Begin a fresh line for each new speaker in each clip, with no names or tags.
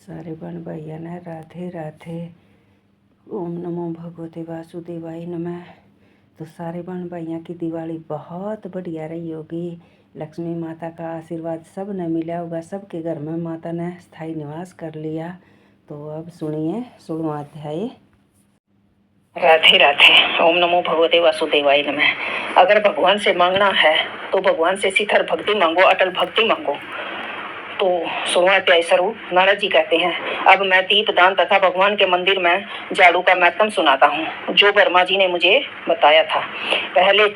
सारे बहन भैया ने राधे राधे। ओम नमो भगवते वासुदेवाय नमः। तो सारे बहन भैया की दिवाली बहुत बढ़िया रही होगी। लक्ष्मी माता का आशीर्वाद सब ने मिला होगा, सबके घर में माता ने स्थायी निवास कर लिया। तो अब सुनिए 16वां अध्याय।
राधे राधे। ओम नमो भगवते वासुदेवाय नमः। अगर भगवान से मांगना है तो भगवान से शिखर भक्ति मांगो, अटल भक्ति मांगो। तो 16वां अध्याय शुरू। नारद जी कहते हैं, अब मैं दीप दान तथा भगवान के मंदिर में झाड़ू का महत्व सुनाता हूँ, जो वर्मा जी ने मुझे बताया था। पहले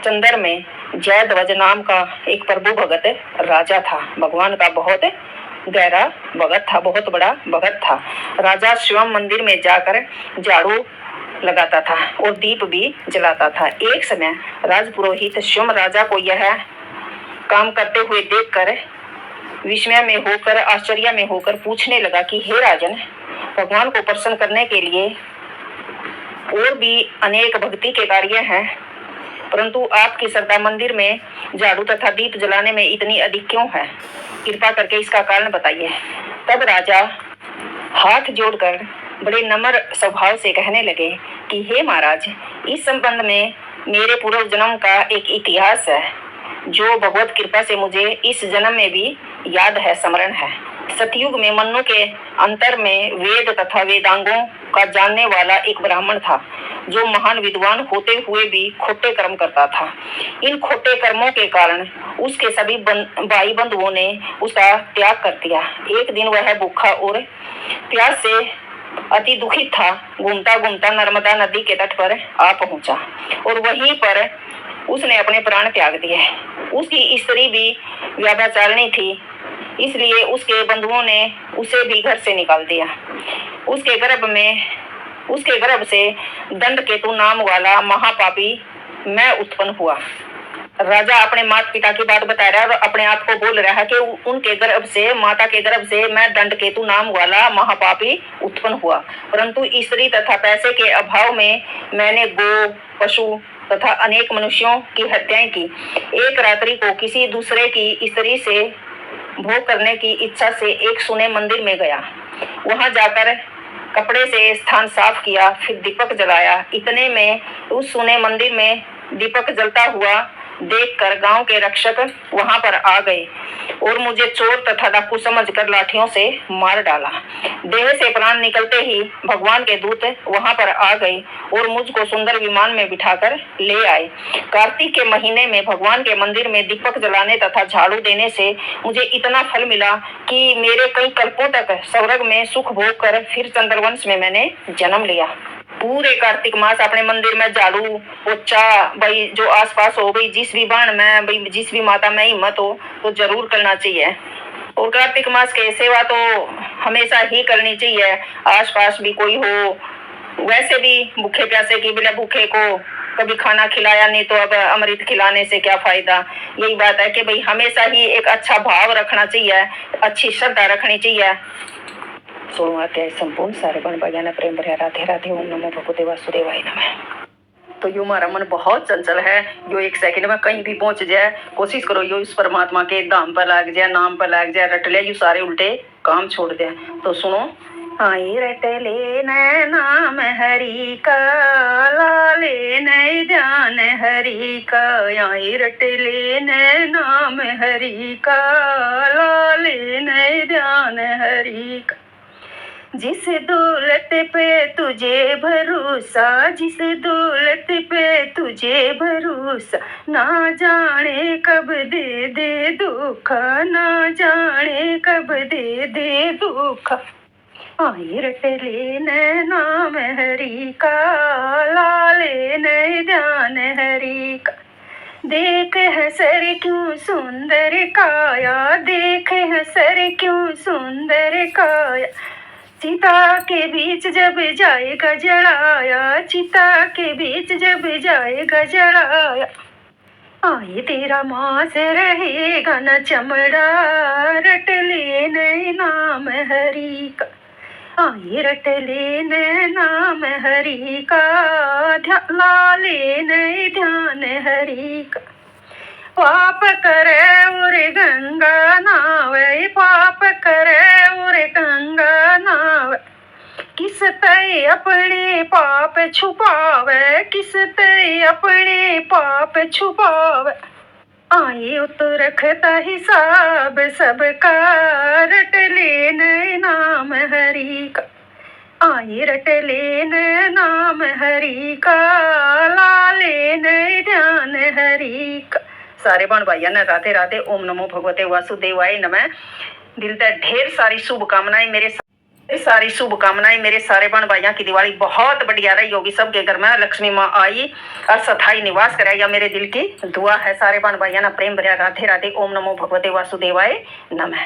चंदर में जयध्वज नाम का एक प्रभु भगत राजा था। भगवान का बहुत गहरा भगत था, बहुत बड़ा भगत था। राजा स्वयं मंदिर में जाकर झाड़ू लगाता था और दीप भी जलाता था। एक समय राजपुरोहित स्वयं राजा को यह काम करते हुए देखकर विस्मय में होकर, आश्चर्य में होकर पूछने लगा कि हे राजन, भगवान को प्रसन्न करने के लिए और भी अनेक भक्ति के कार्य हैं, परंतु आपकी श्रद्धा मंदिर में झाड़ू तथा दीप जलाने में इतनी अधिक क्यों है? कृपा करके इसका कारण बताइए। तब राजा हाथ जोड़कर बड़े नम्र स्वभाव से कहने लगे कि हे महाराज, इस संबंध में मेरे पूर्व जन्म का एक इतिहास है, जो भगवत कृपा से मुझे इस जन्म में भी याद है, स्मरण है। सतयुग में मनु के अंतर में वेद तथा वेदांगों का जानने वाला एक ब्राह्मण था, जो महान विद्वान होते हुए भी खोटे कर्म करता था। इन खोटे कर्मों के कारण उसके सभी भाई बंधुओं ने उसका त्याग कर दिया। एक दिन वह भूखा और प्यास से अति दुखित था। घूमता घूमता नर्मदा नदी के तट पर आ पहुंचा और वहीं पर उसने अपने प्राण त्याग दिए। उसकी स्त्री भी व्यभिचारिणी थी, इसलिए उसके बंधुओं ने उसे भी घर से निकाल दिया। उसके गर्भ से दंडकेतु नाम वाला महापापी मैं उत्पन्न हुआ। राजा अपने माता पिता की बात बता रहा है और अपने आप को बोल रहा है कि उनके गर्भ से, माता के गर्भ से मैं दंडकेतु नाम वाला महापापी उत्पन्न हुआ, परंतु स्त्री तथा पैसे के अभाव में मैंने गो, पशु तथा अनेक मनुष्यों की हत्याएं की। एक रात्रि को किसी दूसरे की स्त्री से भोग करने की इच्छा से एक सुने मंदिर में गया। वहां जाकर कपड़े से स्थान साफ किया, फिर दीपक जलाया। इतने में उस सुने मंदिर में दीपक जलता हुआ देखकर गांव के रक्षक वहां पर आ गए और मुझे चोर तथा डाकू समझकर लाठियों से मार डाला। देह से प्राण निकलते ही भगवान के दूत वहां पर आ गए और मुझको सुंदर विमान में बिठाकर ले आए। कार्तिक के महीने में भगवान के मंदिर में दीपक जलाने तथा झाड़ू देने से मुझे इतना फल मिला कि मेरे कई कल्पों तक स्वर्ग में सुख भोग कर फिर चंद्रवंश में मैंने जन्म लिया। पूरे कार्तिक मास अपने मंदिर में झाड़ू पोछा भाई जो आसपास हो भाई, जिस भी बाण में भाई, जिस भी माता में हिम्मत हो तो जरूर करना चाहिए। और कार्तिक मास के सेवा तो हमेशा ही करनी चाहिए, आसपास भी कोई हो। वैसे भी भूखे प्यासे की बिना भूखे को कभी खाना खिलाया नहीं तो अब अमृत खिलाने से क्या फायदा। यही बात है कि भाई हमेशा ही एक अच्छा भाव रखना चाहिए, अच्छी श्रद्धा रखनी चाहिए। 16वां अध्याय संपूर्ण। सारे बन भैया ने प्रेम भरा राधे राधे। ओम नमो भगवते वासुदेवाय नमः। तो यो हमारा मन बहुत चंचल है, यो एक सेकंड में कहीं भी पहुंच जाए। कोशिश करो यो इस परमात्मा के धाम पर लग जाए, नाम पर लग जाए, रट ले, यू सारे उल्टे काम छोड़ दे। तो सुनो। आई रट ले नाम हरि का, लाले नए ध्यान हरि का। आई रट ले नाम हरि का, लाले नए ध्यान हरि का। जिस दौलत पे तुझे भरोसा, जिस दौलत पे तुझे भरोसा, ना जाने कब दे दे धोखा, ना जाने कब दे दे धोखा। आई रट ले नाम हरि का, लाले नए ध्यान हरि का। देख है सर क्यों सुंदर काया, देख है सर क्यों सुंदर काया। चिता के बीच जब जाएगा जलाया, चिता के बीच जब जाएगा जलाया। आए तेरा मांस रहेगा न चमड़ा, रट ले नए नाम हरि का। आए रट ले नए नाम हरि का, लाले नए ध्यान हरि का। पाप करे और गंगा नावे, पाप करे और गंगा किस ते अपने पाप छुपावे, किस ते अपने पाप छुपावे। आए तो रखता हिसाब सबका, रट लेने नाम हरि का। आए रट लेने नाम हरि का, ला लेने ध्यान हरि का। सारे बहन भाइयों ने राधे राधे। ओम नमो भगवते वासुदेवाय नमः। दिल से ढेर सारी शुभकामनाएं मेरे सारे बहन भाइयों की दिवाली बहुत बढ़िया रही होगी। सबके घर में लक्ष्मी माँ आई और सथाई निवास कराया, मेरे दिल की दुआ है। सारे बहन भाइयों ना प्रेम भरिया राधे राधे। ओम नमो भगवते वासुदेवाय नमः।